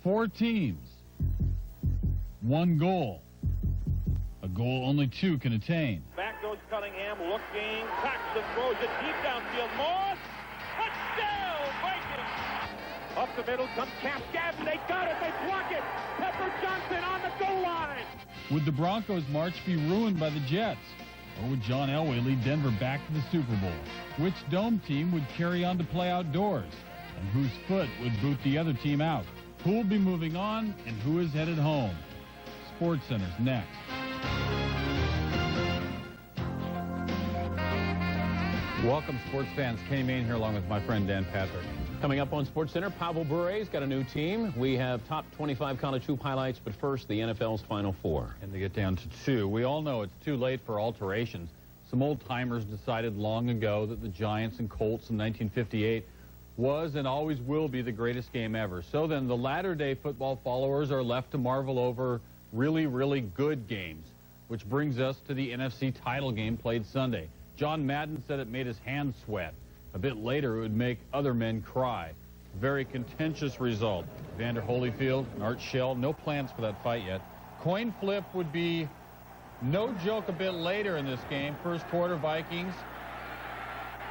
4 teams, 1 goal. A goal only 2 can attain. Back goes Cunningham, looking, cracks and throws it deep downfield. Moss, touchdown, Vikings! Up the middle comes Cascadden, they got it, they block it. Pepper Johnson on the goal line. Would the Broncos' march be ruined by the Jets? Or would John Elway lead Denver back to the Super Bowl? Which dome team would carry on to play outdoors? And whose foot would boot the other team out? Who will be moving on and who is headed home? SportsCenter's next. Welcome, sports fans. Kenny Mayne here along with my friend Dan Patrick. Coming up on SportsCenter, Pavel Bure's got a new team. We have top 25 college hoop highlights, but first, the NFL's Final Four. And they get down to 2. We all know it's too late for alterations. Some old-timers decided long ago that the Giants and Colts in 1958 was and always will be the greatest game ever. So then the latter-day football followers are left to marvel over really, really good games, which brings us to the NFC title game played Sunday. John Madden said it made his hands sweat. A bit later, it would make other men cry. Very contentious result. Vander Holyfield and Art Shell, no plans for that fight yet. Coin flip would be no joke a bit later in this game. First quarter, Vikings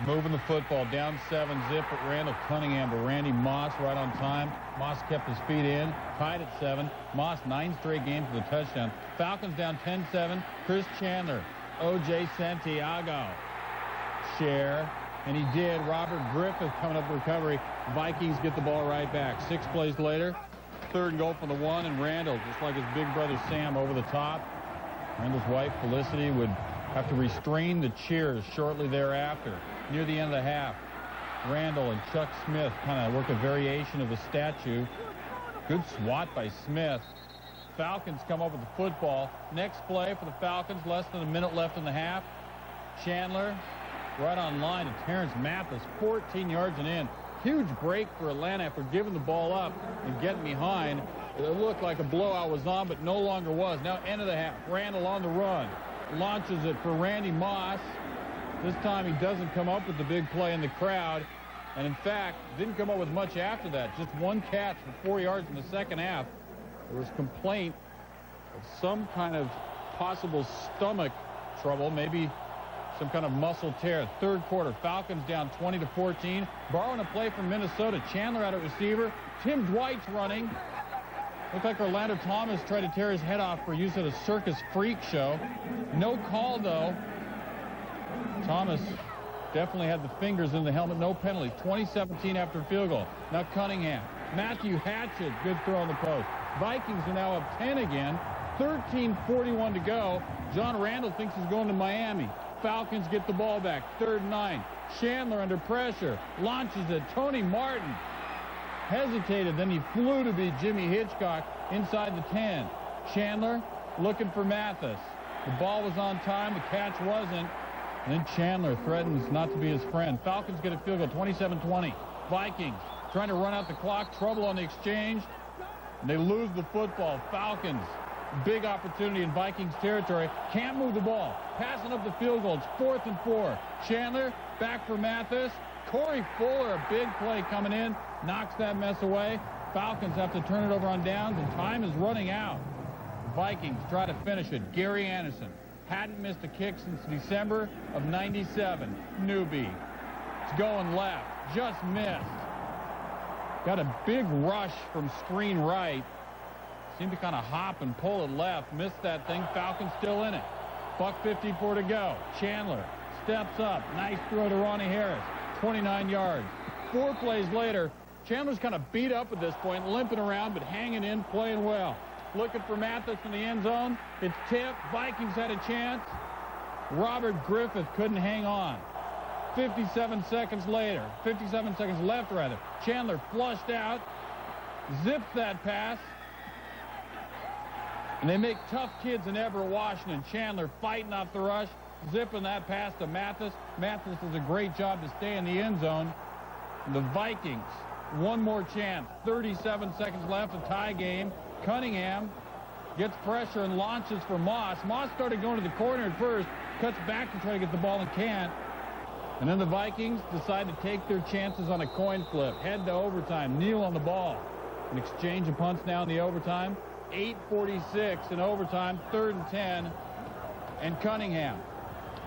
moving the football down 7 zip at Randall Cunningham to Randy Moss right on time. Moss kept his feet in, tied at 7. Moss 9 straight games with a touchdown. Falcons down 10-7. Chris Chandler, O.J. Santiago, share. And he did. Robert Griffith coming up with recovery. Vikings get the ball right back. 6 plays later, 3rd and goal from the 1, and Randall, just like his big brother Sam, over the top. Randall's wife, Felicity, would have to restrain the cheers shortly thereafter. Near the end of the half, Randall and Chuck Smith kind of work a variation of the statue. Good swat by Smith. Falcons come up with the football. Next play for the Falcons, less than a minute left in the half. Chandler right on line to Terrence Mathis, 14 yards and in. Huge break for Atlanta after giving the ball up and getting behind. It looked like a blowout was on, but no longer was. Now end of the half, Randall on the run. Launches it for Randy Moss. This time he doesn't come up with the big play in the crowd. And in fact, didn't come up with much after that. Just 1 catch for 4 yards in the second half. There was complaint of some kind of possible stomach trouble, maybe some kind of muscle tear. 3rd quarter, Falcons down 20-14. Borrowing a play from Minnesota. Chandler out at receiver. Tim Dwight's running. Looked like Orlando Thomas tried to tear his head off for use at a circus freak show. No call, though. Thomas definitely had the fingers in the helmet. No penalty. 20-17 after field goal. Now Cunningham. Matthew Hatchett. Good throw on the post. Vikings are now up 10 again. 13:41 to go. John Randall thinks he's going to Miami. Falcons get the ball back. 3rd and 9. Chandler under pressure. Launches it. Tony Martin hesitated. Then he flew to beat Jimmy Hitchcock inside the 10. Chandler looking for Mathis. The ball was on time. The catch wasn't. And then Chandler threatens not to be his friend. Falcons get a field goal. 27-20. Vikings trying to run out the clock. Trouble on the exchange. And they lose the football. Falcons. Big opportunity in Vikings territory. Can't move the ball. Passing up the field goal. It's 4th and 4. Chandler back for Mathis. Corey Fuller, a big play coming in. Knocks that mess away. Falcons have to turn it over on downs, and time is running out. Vikings try to finish it. Gary Anderson hadn't missed a kick since December of '97. Newbie. It's going left. Just missed. Got a big rush from screen right. Seemed to kind of hop and pull it left. Missed that thing. Falcons still in it. $1:54 to go. Chandler steps up. Nice throw to Ronnie Harris. 29 yards. 4 plays later, Chandler's kind of beat up at this point, limping around, but hanging in, playing well. Looking for Mathis in the end zone. It's tipped. Vikings had a chance. Robert Griffith couldn't hang on. 57 seconds later. 57 seconds left, rather. Chandler flushed out. Zips that pass. And they make tough kids in Everett, Washington. Chandler fighting off the rush, zipping that pass to Mathis. Mathis does a great job to stay in the end zone. The Vikings, one more chance. 37 seconds left, a tie game. Cunningham gets pressure and launches for Moss. Moss started going to the corner at first, cuts back to try to get the ball and can't. And then the Vikings decide to take their chances on a coin flip. Head to overtime. Neal on the ball. An exchange of punts now in the overtime. 8:46 in overtime, 3rd and 10. And Cunningham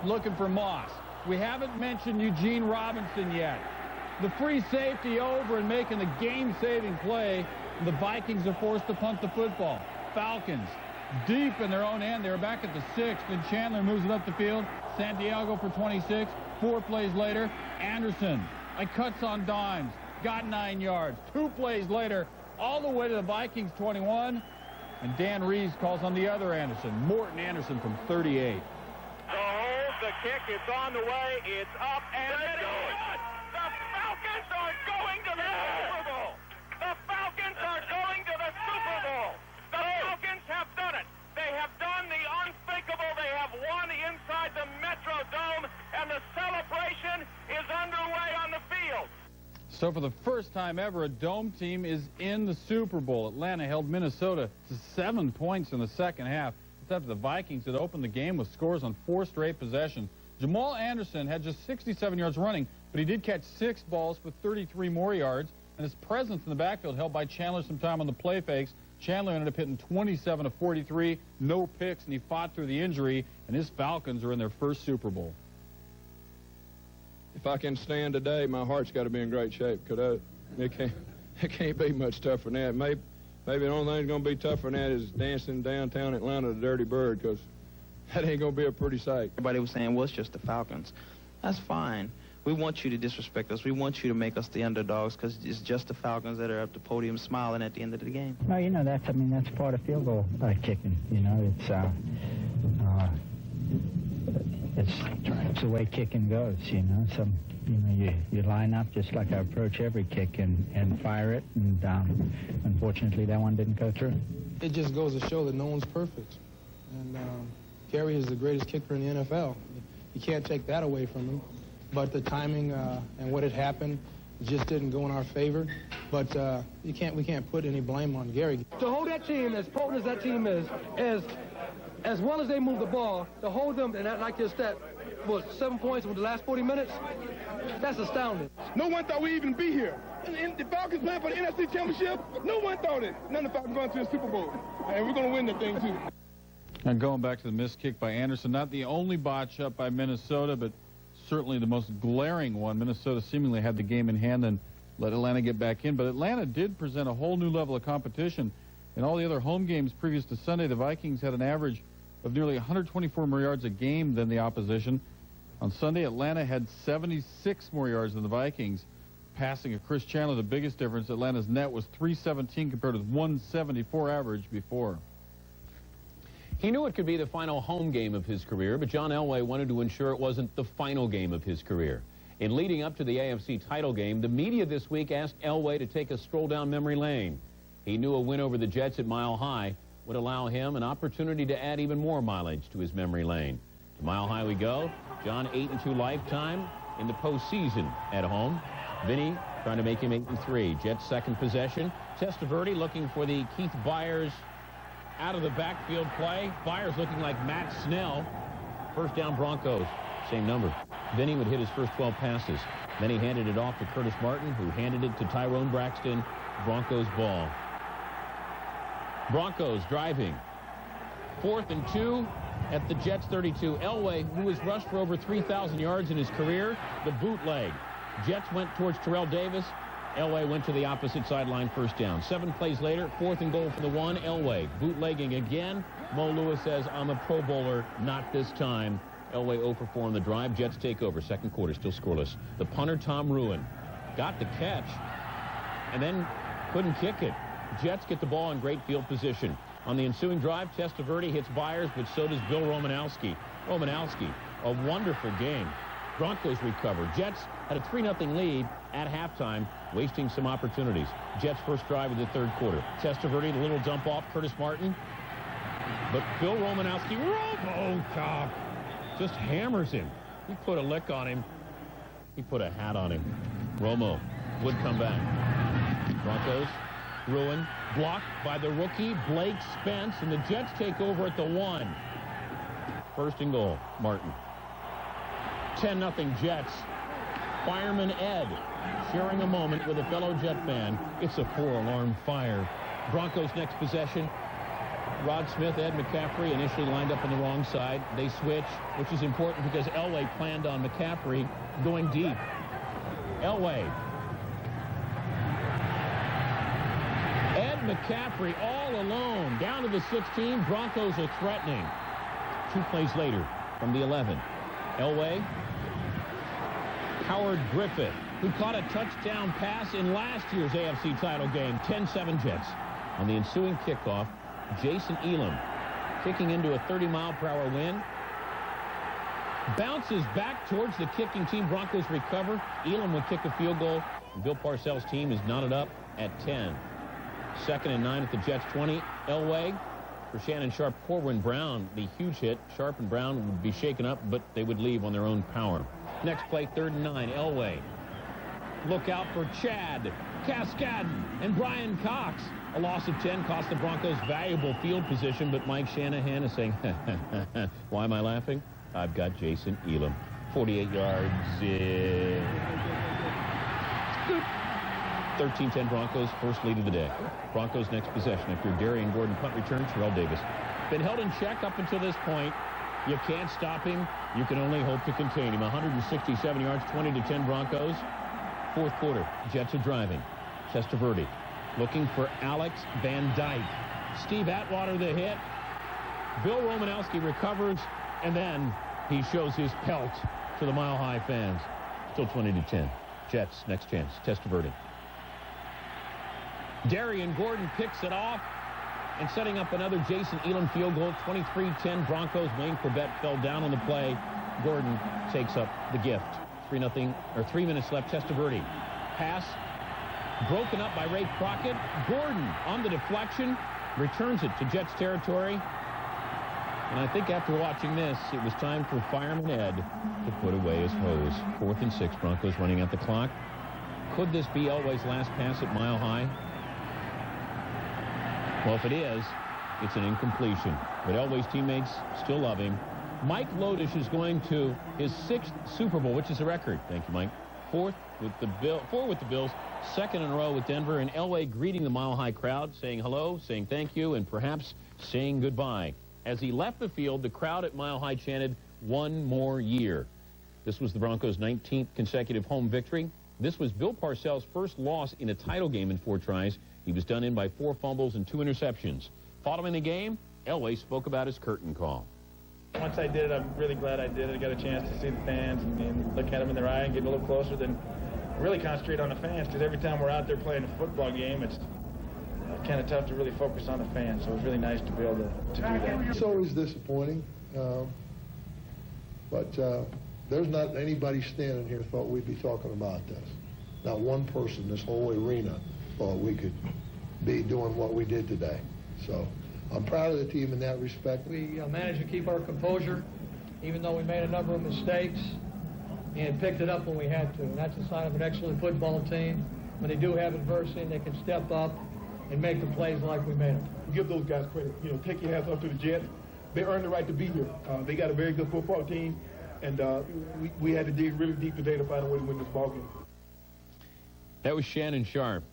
looking for Moss. We haven't mentioned Eugene Robinson yet. The free safety over and making the game-saving play. The Vikings are forced to punt the football. Falcons deep in their own end. They're back at the 6th, and Chandler moves it up the field. Santiago for 26. 4 plays later, Anderson cuts on dimes. Got 9 yards. 2 plays later, all the way to the Vikings 21. And Dan Reeves calls on the other Anderson, Morton Anderson from 38. The kick, it's on the way, it's up, and it's good. The Falcons are going to the Super Bowl. The Falcons are going to the Super Bowl. The Falcons have done it. They have done the unthinkable. They have won inside the Metrodome, and the celebration is underway on the field. So for the first time ever, a dome team is in the Super Bowl. Atlanta held Minnesota to 7 points in the second half. After the Vikings had opened the game with scores on 4 straight possessions. Jamal Anderson had just 67 yards running, but he did catch 6 balls for 33 more yards, and his presence in the backfield helped by Chandler some time on the play fakes. Chandler ended up hitting 27 of 43, no picks, and he fought through the injury, and his Falcons are in their first Super Bowl. If I can stand today, my heart's got to be in great shape, because it can't be much tougher than that. Maybe the only thing that's going to be tougher than that is dancing downtown Atlanta the Dirty Bird, because that ain't going to be a pretty sight. Everybody was saying, well, it's just the Falcons. That's fine. We want you to disrespect us. We want you to make us the underdogs, because it's just the Falcons that are up the podium smiling at the end of the game. No, you know, that's part of field goal kicking. You know, it's the way kicking goes, you know. You line up just like I approach every kick and fire it, and unfortunately that one didn't go through. It just goes to show that no one's perfect. And Gary is the greatest kicker in the NFL. You can't take that away from him. But the timing and what had happened just didn't go in our favor. But we can't put any blame on Gary. To hold that team, as potent as that team is, as well as they move the ball, to hold them and act like this, that was 7 points with the last 40 minutes, that's astounding. No one thought we'd even be here. And the Falcons playing for the NFC Championship, no one thought it. None of the Falcons going to the Super Bowl. And we're going to win the thing, too. And going back to the missed kick by Anderson, not the only botch up by Minnesota, but certainly the most glaring one. Minnesota seemingly had the game in hand and let Atlanta get back in. But Atlanta did present a whole new level of competition. In all the other home games previous to Sunday, the Vikings had an average of nearly 124 more yards a game than the opposition. On Sunday, Atlanta had 76 more yards than the Vikings. Passing of Chris Chandler, the biggest difference, Atlanta's net was 317 compared with 174 average before. He knew it could be the final home game of his career, but John Elway wanted to ensure it wasn't the final game of his career. In leading up to the AFC title game, the media this week asked Elway to take a stroll down memory lane. He knew a win over the Jets at Mile High would allow him an opportunity to add even more mileage to his memory lane. To Mile High we go. John 8-2 lifetime in the postseason at home. Vinny trying to make him 8-3. Jets second possession. Testaverde looking for the Keith Byers out of the backfield play. Byers looking like Matt Snell. First down Broncos. Same number. Vinny would hit his first 12 passes. Then he handed it off to Curtis Martin, who handed it to Tyrone Braxton. Broncos ball. Broncos driving. 4th and 2 at the Jets 32. Elway, who has rushed for over 3,000 yards in his career, the bootleg. Jets went towards Terrell Davis. Elway went to the opposite sideline, first down. 7 plays later, 4th and goal for the 1. Elway bootlegging again. Mo Lewis says, I'm a Pro Bowler, not this time. Elway 0 for 4 on the drive. Jets take over. Second quarter, still scoreless. The punter, Tom Ruin, got the catch and then couldn't kick it. Jets get the ball in great field position. On the ensuing drive, Testaverde hits Byers, but so does Bill Romanowski. Romanowski, a wonderful game. Broncos recover. Jets had a 3-0 lead at halftime, wasting some opportunities. Jets first drive of the third quarter. Testaverde, the little dump off, Curtis Martin. But Bill Romanowski, RoboCop, just hammers him. He put a lick on him. He put a hat on him. Romo would come back. Broncos, Ruin, blocked by the rookie, Blake Spence, and the Jets take over at the 1. First and goal, Martin. 10-0 Jets. Fireman Ed sharing a moment with a fellow Jet fan. It's a 4-alarm fire. Broncos next possession. Rod Smith, Ed McCaffrey initially lined up on the wrong side. They switch, which is important because Elway planned on McCaffrey going deep. Elway. Ed McCaffrey all alone. Down to the 16. Broncos are threatening. 2 plays later from the 11. Elway. Howard Griffith, who caught a touchdown pass in last year's AFC title game. 10-7 Jets. On the ensuing kickoff, Jason Elam kicking into a 30-mile-per-hour wind. Bounces back towards the kicking team. Broncos recover. Elam would kick a field goal. Bill Parcells' team is knotted up at 10. 2nd and 9 at the Jets' 20. Elway for Shannon Sharp, Corwin Brown. The huge hit. Sharp and Brown would be shaken up, but they would leave on their own power. Next play, 3rd and 9. Elway. Look out for Chad Cascadden and Brian Cox. A loss of 10 cost the Broncos valuable field position, but Mike Shanahan is saying, why am I laughing? I've got Jason Elam. 48 yards. 13-10 Broncos, first lead of the day. Broncos next possession after Darian Gordon punt return. Terrell Davis. Been held in check up until this point. You can't stop him. You can only hope to contain him. 167 yards, 20-10 Broncos. 4th quarter, Jets are driving. Testaverde looking for Alex Van Dyke. Steve Atwater the hit. Bill Romanowski recovers, and then he shows his pelt to the Mile High fans. Still 20-10. Jets next chance. Testaverde. Darian Gordon picks it off and setting up another Jason Elam field goal. 23-10 Broncos. Wayne Corbett fell down on the play. Gordon takes up the gift. 3-0 or 3 minutes left. Testaverde. Pass broken up by Ray Crockett. Gordon on the deflection returns it to Jets territory. And I think after watching this, it was time for Fireman Ed to put away his hose. 4th and 6. Broncos running out the clock. Could this be Elway's last pass at Mile High? Well, if it is, it's an incompletion. But Elway's teammates still love him. Mike Lodish is going to his 6th Super Bowl, which is a record. Thank you, Mike. 4 with the Bills, 2nd in a row with Denver, and Elway greeting the Mile High crowd, saying hello, saying thank you, and perhaps saying goodbye. As he left the field, the crowd at Mile High chanted, "One more year." This was the Broncos' 19th consecutive home victory. This was Bill Parcells' first loss in a title game in 4 tries. He was done in by 4 fumbles and 2 interceptions. Following the game, Elway spoke about his curtain call. Once I did it, I'm really glad I did it. I got a chance to see the fans and look at them in their eye and get a little closer, then really concentrate on the fans, because every time we're out there playing a football game, it's kind of tough to really focus on the fans. So it was really nice to be able to do that. It's always disappointing, but there's not anybody standing here thought we'd be talking about this. Not one person in this whole arena thought we could be doing what we did today. So I'm proud of the team in that respect. We managed to keep our composure, even though we made a number of mistakes, and picked it up when we had to. And that's a sign of an excellent football team. When they do have adversity, they can step up and make the plays like we made them. Give those guys credit. You know, take your hats off to the Jets. They earned the right to be here. They got a very good football team, and we had to dig really deep today to find a way to win this ball game. That was Shannon Sharp.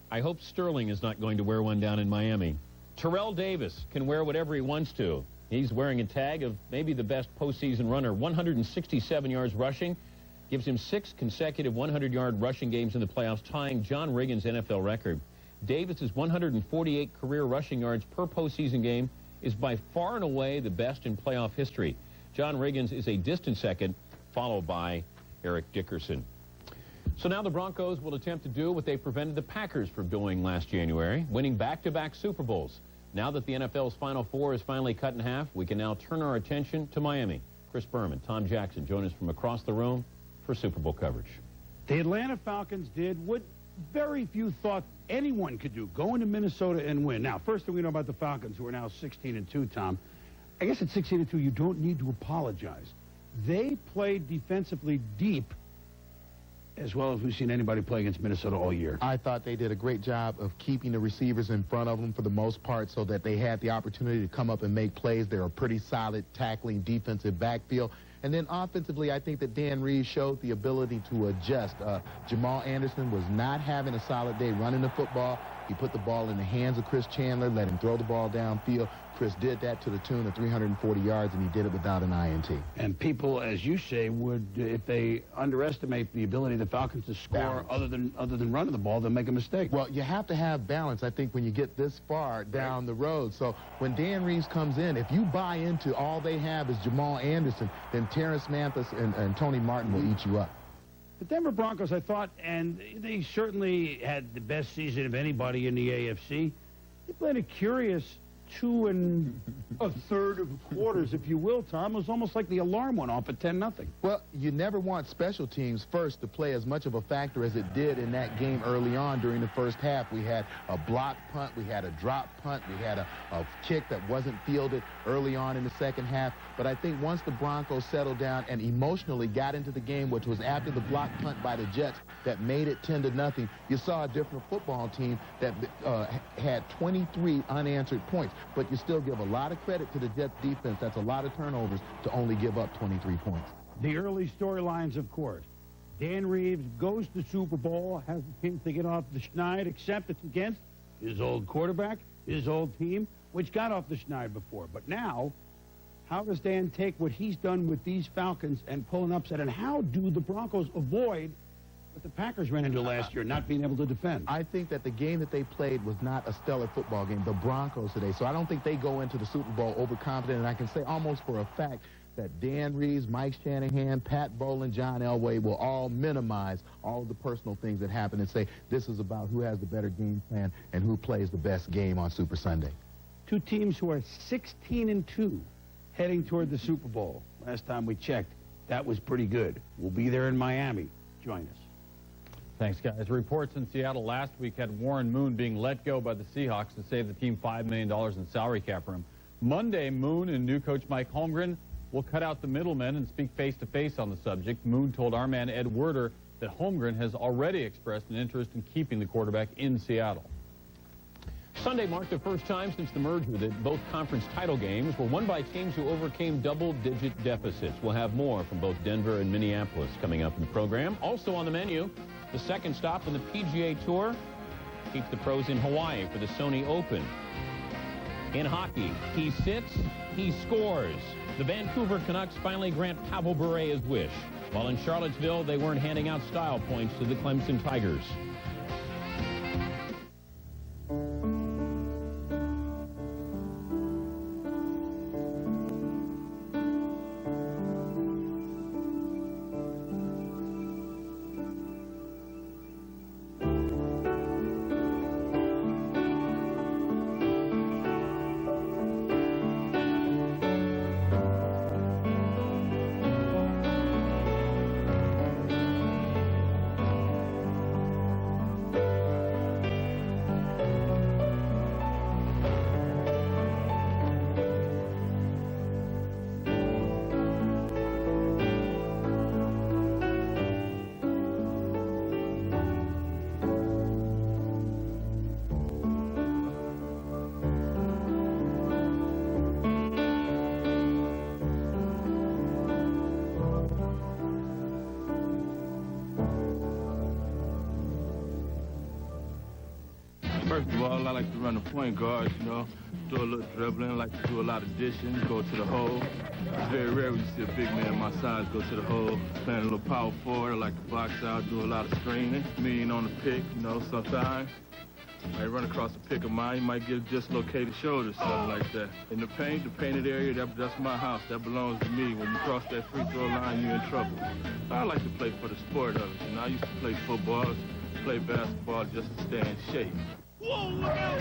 I hope Sterling is not going to wear one down in Miami. Terrell Davis can wear whatever he wants to. He's wearing a tag of maybe the best postseason runner. 167 yards rushing. Gives him 6 consecutive 100-yard rushing games in the playoffs, tying John Riggins' NFL record. Davis's 148 career rushing yards per postseason game is by far and away the best in playoff history. John Riggins is a distant second, followed by Eric Dickerson. So now the Broncos will attempt to do what they prevented the Packers from doing last January, winning back-to-back Super Bowls. Now that the NFL's Final Four is finally cut in half, we can now turn our attention to Miami. Chris Berman, Tom Jackson join us from across the room for Super Bowl coverage. The Atlanta Falcons did what very few thought anyone could do, go into Minnesota and win. Now, first thing we know about the Falcons, who are now 16-2, Tom, I guess at 16-2, you don't need to apologize. They played defensively deep as well as we've seen anybody play against Minnesota all year. I thought they did a great job of keeping the receivers in front of them for the most part so that they had the opportunity to come up and make plays. They're a pretty solid tackling defensive backfield. And then offensively, I think that Dan Reeves showed the ability to adjust. Jamal Anderson was not having a solid day running the football. He put the ball in the hands of Chris Chandler, let him throw the ball downfield. Chris did that to the tune of 340 yards, and he did it without an INT. And people, as you say, would, if they underestimate the ability of the Falcons to score other than running the ball, they'll make a mistake. Well, you have to have balance, I think, when you get this far down the road. So when Dan Reeves comes in, if you buy into all they have is Jamal Anderson, then Terrence Mathis and Tony Martin will eat you up. The Denver Broncos, I thought, and they certainly had the best season of anybody in the AFC. They played a curious 2 1/3 quarters, if you will, Tom. It was almost like the alarm went off at 10-0. Well, you never want special teams first to play as much of a factor as it did in that game early on during the first half. We had a block punt, we had a drop punt, we had a kick that wasn't fielded early on in the second half. But I think once the Broncos settled down and emotionally got into the game, which was after the block punt by the Jets that made it 10-0, you saw a different football team that had 23 unanswered points. But you still give a lot of credit to the Jets defense. That's a lot of turnovers to only give up 23 points. The early storylines, of course. Dan Reeves goes to Super Bowl, has a chance to get off the schneid, except it's against his old quarterback, his old team, which got off the schneid before. But now, how does Dan take what he's done with these Falcons and pull an upset? And how do the Broncos avoid what the Packers ran into last year, not being able to defend? I think that the game that they played was not a stellar football game, the Broncos today. So I don't think they go into the Super Bowl overconfident. And I can say almost for a fact that Dan Reeves, Mike Shanahan, Pat Bowlen, John Elway will all minimize all of the personal things that happen and say this is about who has the better game plan and who plays the best game on Super Sunday. Two teams who are 16-2 heading toward the Super Bowl. Last time we checked, that was pretty good. We'll be there in Miami. Join us. Thanks, guys. Reports in Seattle last week had Warren Moon being let go by the Seahawks to save the team $5 million in salary cap room. Monday, Moon and new coach Mike Holmgren will cut out the middlemen and speak face-to-face on the subject. Moon told our man Ed Werder that Holmgren has already expressed an interest in keeping the quarterback in Seattle. Sunday marked the first time since the merger that both conference title games were won by teams who overcame double-digit deficits. We'll have more from both Denver and Minneapolis coming up in the program. Also on the menu, the second stop on the PGA Tour keeps the pros in Hawaii for the Sony Open. In hockey, he sits, he scores. The Vancouver Canucks finally grant Pavel Bure his wish. While in Charlottesville, they weren't handing out style points to the Clemson Tigers. First of all, I like to run the point guard, you know, do a little dribbling, I like to do a lot of dishing, go to the hole. It's very rare when you see a big man my size go to the hole. Playing a little power forward, I like to box out, do a lot of screening. Mean on the pick, you know, sometimes. I run across a pick of mine, you might get a dislocated shoulder, something like that. In the paint, the painted area, that's my house. That belongs to me. When you cross that free throw line, you're in trouble. I like to play for the sport of it. You know, I used to play football, play basketball just to stay in shape. Whoa, look out!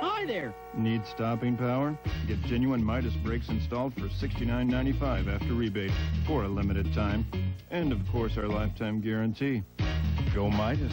Hi there. Need stopping power? Get genuine Midas brakes installed for $69.95 after rebate for a limited time. And, of course, our lifetime guarantee. Go Midas.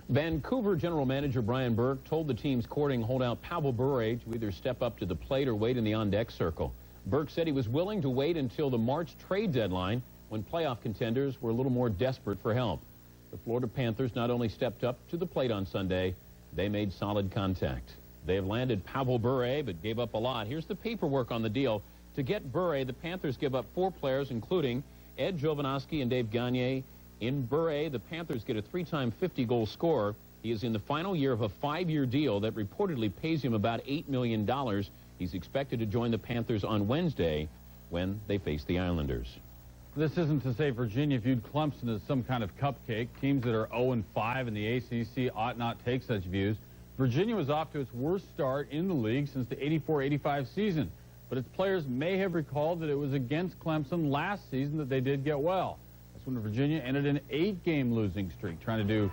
Vancouver general manager Brian Burke told the team's courting holdout Pavel Bure to either step up to the plate or wait in the on-deck circle. Burke said he was willing to wait until the March trade deadline when playoff contenders were a little more desperate for help. The Florida Panthers not only stepped up to the plate on Sunday, they made solid contact. They have landed Pavel Bure, but gave up a lot. Here's the paperwork on the deal. To get Bure, the Panthers give up 4 players, including Ed Jovanovski and Dave Gagne. In Bure, the Panthers get a 3-time 50-goal scorer. He is in the final year of a 5-year deal that reportedly pays him about $8 million. He's expected to join the Panthers on Wednesday when they face the Islanders. This isn't to say Virginia viewed Clemson as some kind of cupcake. Teams that are 0-5 in the ACC ought not take such views. Virginia was off to its worst start in the league since the 84-85 season. But its players may have recalled that it was against Clemson last season that they did get well. That's when Virginia ended an 8-game losing streak, trying to do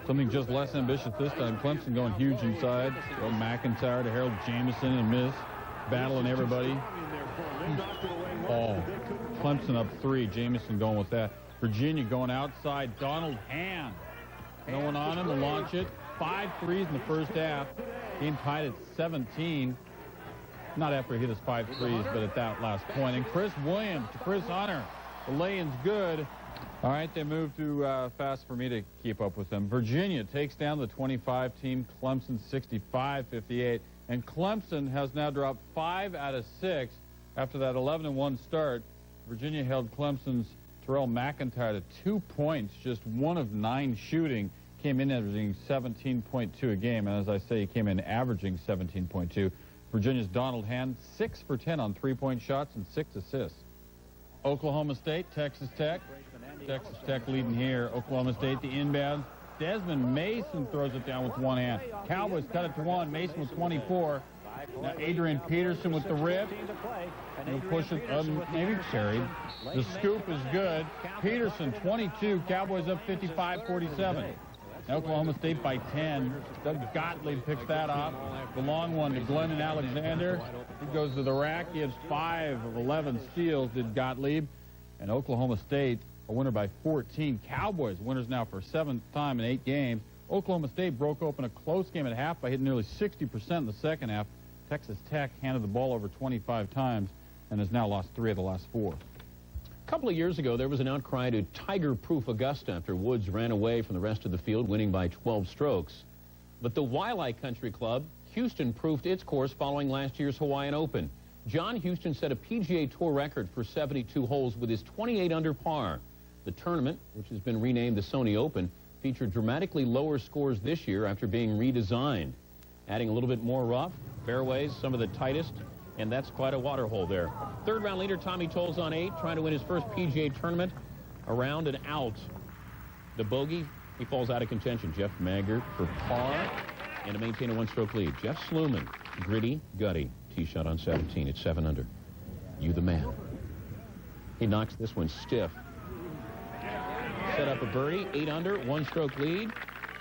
something just less ambitious this time. Clemson going huge inside. Go McIntyre to Harold Jamison and miss. Battling everybody. Oh, Clemson up 3. Jamison going with that. Virginia going outside. Donald Hand. No one on him to launch it. 5 threes in the first half. Game tied at 17. Not after he hit his 5 threes, but at that last point. And Chris Williams to Chris Hunter. The lay-in's good. All right, they move too fast for me to keep up with them. Virginia takes down the 25 team Clemson 65-58. And Clemson has now dropped 5 out of 6 after that 11-1 start. Virginia held Clemson's Terrell McIntyre to 2 points, just 1 of 9 shooting. Came in averaging 17.2 a game. And as I say, he came in averaging 17.2. Virginia's Donald Hand, 6 for 10 on 3-point shots and 6 assists. Oklahoma State, Texas Tech. Texas Tech leading here. Oklahoma State, the inbound. Desmond Mason throws it down with one hand. Cowboys cut it to 1. Mason with 24. Now Adrian Peterson with the rip. He'll push it, maybe carried. The scoop is good. Peterson, 22. Cowboys up 55-47. Oklahoma State by 10. Doug Gottlieb picks that off. The long one to Glennon Alexander. He goes to the rack. He has 5 of 11 steals, did Gottlieb. And Oklahoma State, a winner by 14. Cowboys, winners now for 7th time in 8 games. Oklahoma State broke open a close game at half by hitting nearly 60% in the second half. Texas Tech handed the ball over 25 times and has now lost 3 of the last 4. A couple of years ago, there was an outcry to tiger-proof Augusta after Woods ran away from the rest of the field, winning by 12 strokes. But the Waialae Country Club, Houston, proved its course following last year's Hawaiian Open. John Houston set a PGA Tour record for 72 holes with his 28 under par. The tournament, which has been renamed the Sony Open, featured dramatically lower scores this year after being redesigned, adding a little bit more rough, fairways, some of the tightest, and that's quite a water hole there. Third round leader Tommy Tolles on 8, trying to win his first PGA tournament, around and out. The bogey, he falls out of contention. Jeff Maggart for par and to maintain a 1-stroke lead. Jeff Sluman, gritty, gutty, tee shot on 17. It's 7 under. You the man. He knocks this one stiff. Set up a birdie, 8 under, 1-stroke lead.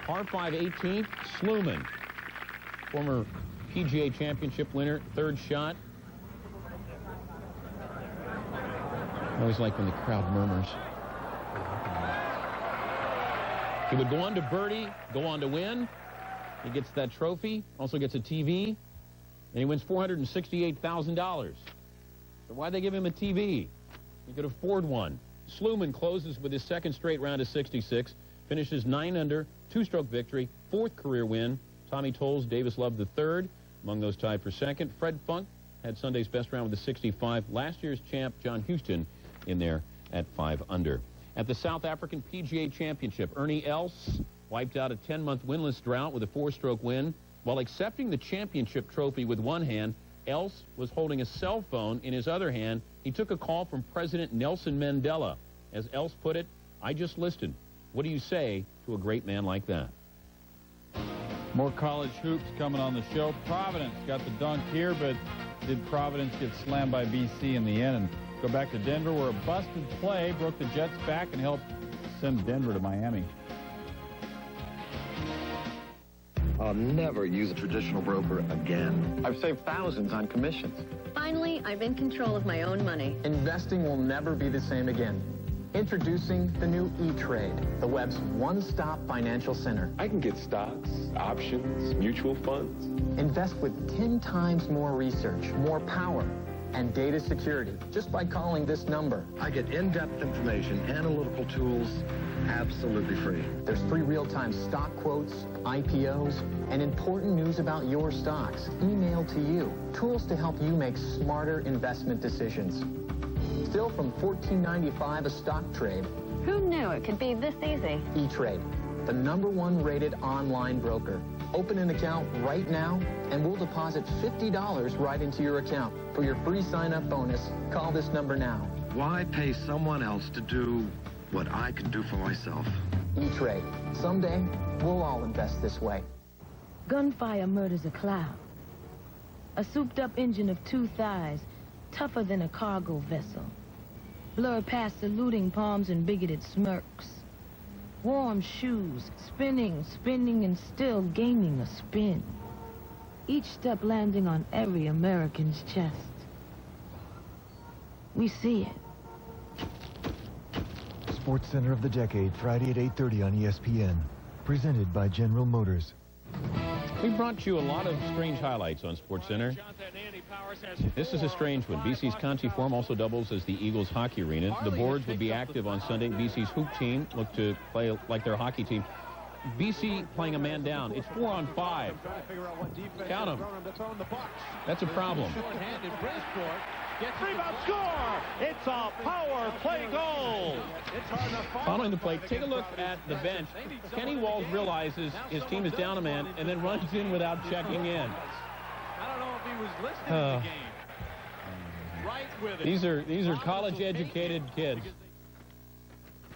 Par 5 18th, Sluman, former PGA Championship winner, 3rd shot. I always like when the crowd murmurs. He would go on to birdie, go on to win. He gets that trophy, also gets a TV, and he wins $468,000. So why'd they give him a TV? He could afford one. Sluman closes with his 2nd straight round of 66, finishes 9 under, 2-stroke victory, 4th career win. Tommy Tolles, Davis Love the 3rd, among those tied for 2nd. Fred Funk had Sunday's best round with a 65. Last year's champ, John Houston, in there at 5 under. At the South African PGA Championship, Ernie Els wiped out a 10-month winless drought with a 4-stroke win. While accepting the championship trophy with one hand, Els was holding a cell phone in his other hand. He took a call from President Nelson Mandela. As Els put it, "I just listened. What do you say to a great man like that?" More college hoops coming on the show. Providence got the dunk here, but did Providence get slammed by BC in the end? And go back to Denver, where a busted play broke the Jets' back and helped send Denver to Miami. I'll never use a traditional broker again. I've saved thousands on commissions. Finally, I'm in control of my own money. Investing will never be the same again. Introducing the new E-Trade, the web's one-stop financial center. I can get stocks, options, mutual funds. Invest with 10 times more research, more power, and data security just by calling this number. I get in-depth information, analytical tools, absolutely free. There's free real-time stock quotes, IPOs, and important news about your stocks emailed to you. Tools to help you make smarter investment decisions. Still from $14.95 a stock trade. Who knew it could be this easy? E-Trade, the #1 rated online broker. Open an account right now, and we'll deposit $50 right into your account. For your free sign-up bonus, call this number now. Why pay someone else to do what I can do for myself? E-Trade. Someday, we'll all invest this way. Gunfire murders a cloud. A souped-up engine of 2 thighs, tougher than a cargo vessel. Blur past saluting palms and bigoted smirks. Warm shoes, spinning, and still gaining a spin. Each step landing on every American's chest. We see it. Sports Center of the Decade, Friday at 8:30 on ESPN. Presented by General Motors. We brought you a lot of strange highlights on SportsCenter. This is a strange one. BC's Conti Forum also doubles as the Eagles hockey arena. The boards will be active on Sunday. BC's hoop team look to play like their hockey team. BC playing a man down. It's 4-on-5. Count them. That's a problem. Rebound score! It's a power play goal! Following the play, take a look at the bench. Kenny Walls realizes his team is down a man and then runs in without checking in. I don't know if he was listening to the game. Right with it. These are college-educated kids.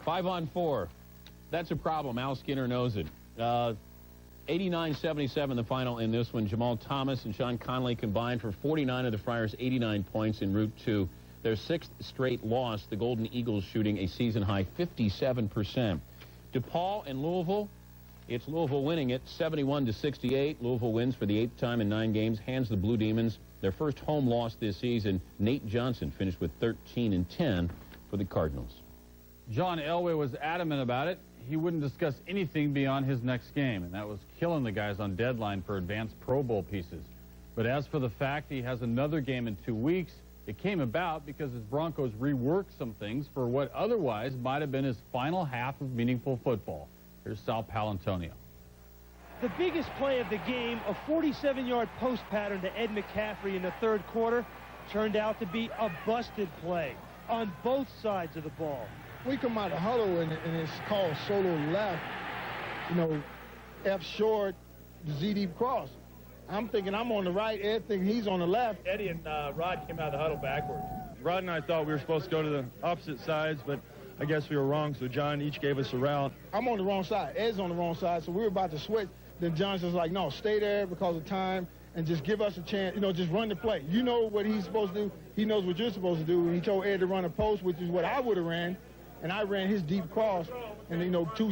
5-on-4. That's a problem. Al Skinner knows it. 89-77 the final in this one. Jamal Thomas and Sean Connolly combined for 49 of the Friars' 89 points in Route 2. Their 6th straight loss, the Golden Eagles shooting a season-high 57%. DePaul and Louisville, it's Louisville winning it 71-68. Louisville wins for the 8th time in 9 games, hands the Blue Demons their first home loss this season. Nate Johnson finished with 13-10 for the Cardinals. John Elway was adamant about it. He wouldn't discuss anything beyond his next game, and that was killing the guys on deadline for advanced Pro Bowl pieces. But as for the fact he has another game in 2 weeks, it came about because his Broncos reworked some things for what otherwise might have been his final half of meaningful football. Here's Sal Palantonio. The biggest play of the game, a 47-yard post pattern to Ed McCaffrey in the 3rd quarter, turned out to be a busted play on both sides of the ball. We come out of huddle and it's called solo left, you know, F short, Z deep cross. I'm thinking I'm on the right, Ed thinking he's on the left. Eddie and Rod came out of the huddle backwards. Rod and I thought we were supposed to go to the opposite sides, but I guess we were wrong, so John each gave us a route. I'm on the wrong side, Ed's on the wrong side, so we were about to switch. Then John's just like, no, stay there because of time and just give us a chance, you know, just run the play. You know what he's supposed to do, he knows what you're supposed to do, and he told Ed to run a post, which is what I would have ran. And I ran his deep cross, and, you know, two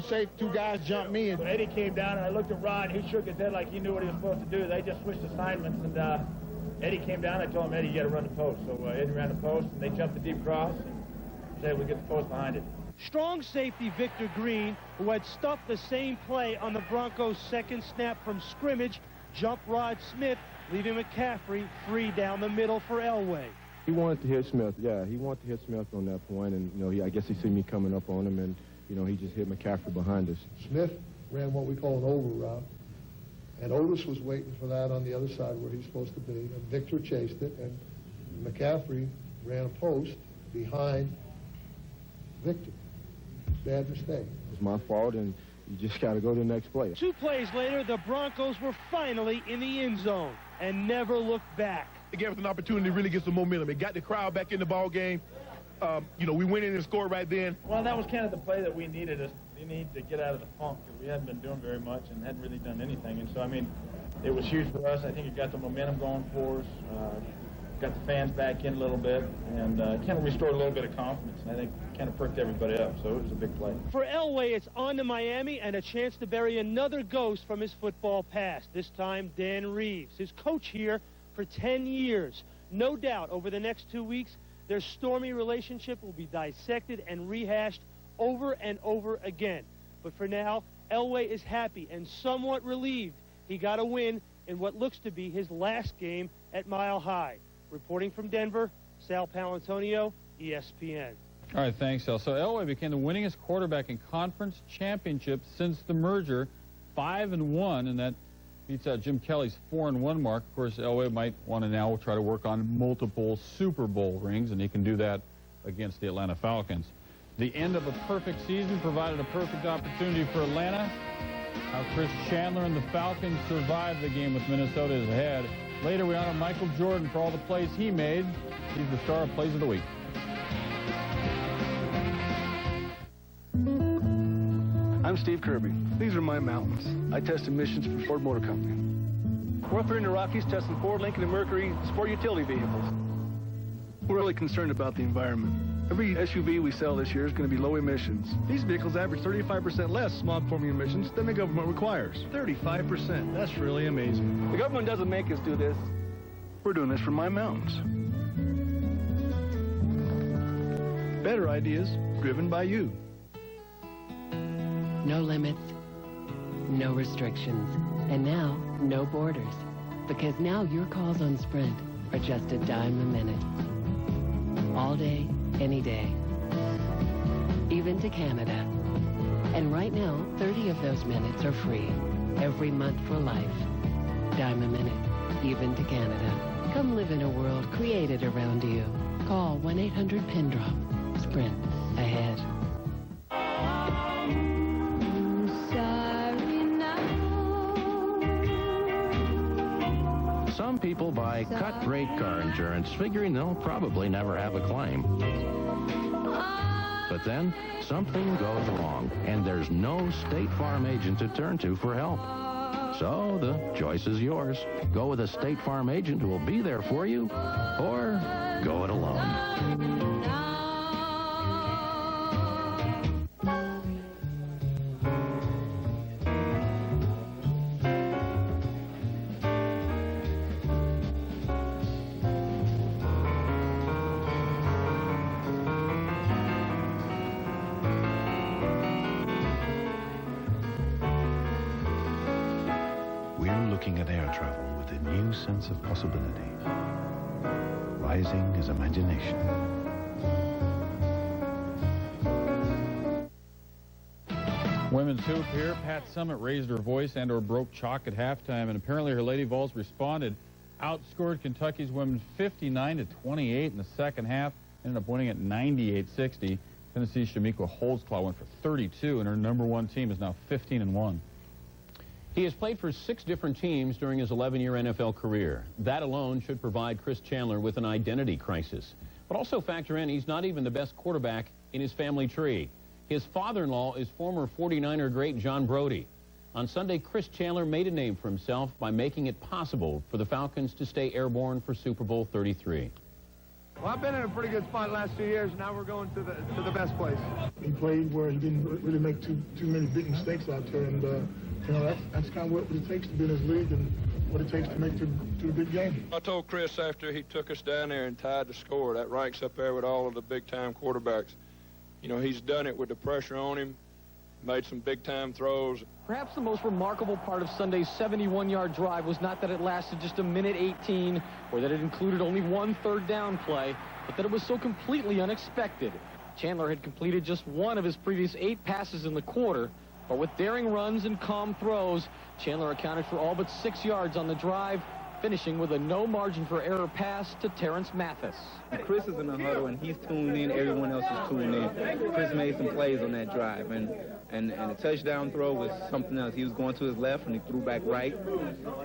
guys jumped me. And Eddie came down, and I looked at Rod. He shook his head like he knew what he was supposed to do. They just switched assignments, and Eddie came down. I told him, Eddie, you got to run the post. So Eddie ran the post, and they jumped the deep cross, and said we get the post behind it. Strong safety Victor Green, who had stuffed the same play on the Broncos' 2nd snap from scrimmage, jumped Rod Smith, leaving McCaffrey free down the middle for Elway. He wanted to hit Smith, yeah. He wanted to hit Smith on that point, and, you know, I guess he seen me coming up on him, and, you know, he just hit McCaffrey behind us. Smith ran what we call an over route, and Otis was waiting for that on the other side where he's supposed to be, and Victor chased it, and McCaffrey ran a post behind Victor. Bad mistake. It was my fault, and you just got to go to the next play. 2 plays later, the Broncos were finally in the end zone and never looked back. It gave us an opportunity to really get some momentum. It got the crowd back in the ball game. You know, we went in and scored right then. Well, that was kind of the play that we needed. We need to get out of the funk because we hadn't been doing very much and hadn't really done anything. And so, I mean, it was huge for us. I think it got the momentum going for us. Got the fans back in a little bit and kind of restored a little bit of confidence. And I think kind of perked everybody up. So it was a big play. For Elway, it's on to Miami and a chance to bury another ghost from his football past. This time, Dan Reeves, his coach here for 10 years. No doubt over the next 2 weeks, their stormy relationship will be dissected and rehashed over and over again. But for now, Elway is happy and somewhat relieved he got a win in what looks to be his last game at Mile High. Reporting from Denver, Sal Palantonio, ESPN. All right, thanks, Sal. So Elway became the winningest quarterback in conference championships since the merger, 5-1, and that beats out Jim Kelly's 4-1 mark. Of course, Elway might want to now try to work on multiple Super Bowl rings, and he can do that against the Atlanta Falcons. The end of a perfect season provided a perfect opportunity for Atlanta. How Chris Chandler and the Falcons survived the game with Minnesota is ahead. Later, we honor Michael Jordan for all the plays he made. He's the star of Plays of the Week. I'm Steve Kirby. These are my mountains. I test emissions for Ford Motor Company. We're up here in the Rockies testing Ford, Lincoln, and Mercury sport utility vehicles. We're really concerned about the environment. Every SUV we sell this year is going to be low emissions. These vehicles average 35% less smog-forming emissions than the government requires. 35%. That's really amazing. The government doesn't make us do this. We're doing this for my mountains. Better ideas driven by you. No limits, no restrictions, and now no borders. Because now your calls on Sprint are just $0.10 a minute. All day, any day. Even to Canada. And right now, 30 of those minutes are free. Every month for life. $0.10 a minute. Even to Canada. Come live in a world created around you. Call 1-800-PIN-DROP. Sprint. Ahead. Some people buy cut-rate car insurance figuring they'll probably never have a claim. But then, something goes wrong, and there's no State Farm agent to turn to for help. So, the choice is yours. Go with a State Farm agent who will be there for you, or go it alone. Looking at air travel with a new sense of possibility. Rising is imagination. Women's hoop here. Pat Summitt raised her voice and/or broke chalk at halftime, and apparently her Lady Vols responded. Outscored Kentucky's women 59-28 in the second half. Ended up winning at 98-60. Tennessee's Shamika Holdsclaw went for 32, and her #1 team is now 15-1. He has played for 6 different teams during his 11-year NFL career. That alone should provide Chris Chandler with an identity crisis. But also factor in he's not even the best quarterback in his family tree. His father-in-law is former 49er great John Brodie. On Sunday, Chris Chandler made a name for himself by making it possible for the Falcons to stay airborne for Super Bowl XXXIII. Well, I've been in a pretty good spot the last 2 years. Now we're going to the best place. He played where he didn't really make too many big mistakes out there, and you know, that's kind of what it takes to be in this league and what it takes to make to the big game. I told Chris after he took us down there and tied the score, that ranks up there with all of the big-time quarterbacks. You know, he's done it with the pressure on him, made some big-time throws. Perhaps the most remarkable part of Sunday's 71-yard drive was not that it lasted just 1:18 or that it included only 1 third-down play, but that it was so completely unexpected. Chandler had completed just 1 of his previous 8 passes in the quarter, but with daring runs and calm throws, Chandler accounted for all but 6 yards on the drive, finishing with a no margin for error pass to Terrence Mathis. Chris is in the huddle, and he's tuned in. Everyone else is tuned in. Chris made some plays on that drive, and the touchdown throw was something else. He was going to his left, and he threw back right.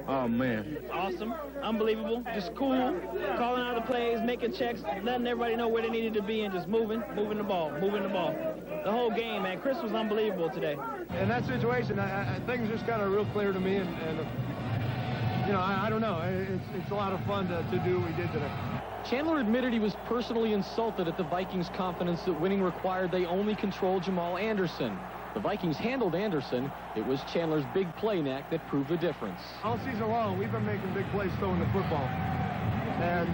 Oh, man. Awesome. Unbelievable. Just cool. Calling out the plays, making checks, letting everybody know where they needed to be, and just moving the ball. The whole game, man. Chris was unbelievable today. In that situation, things just got real clear to me, and you know, I don't know. It's a lot of fun to do what we did today. Chandler admitted he was personally insulted at the Vikings' confidence that winning required they only control Jamal Anderson. The Vikings handled Anderson. It was Chandler's big play knack that proved the difference. All season long, we've been making big plays throwing the football. And,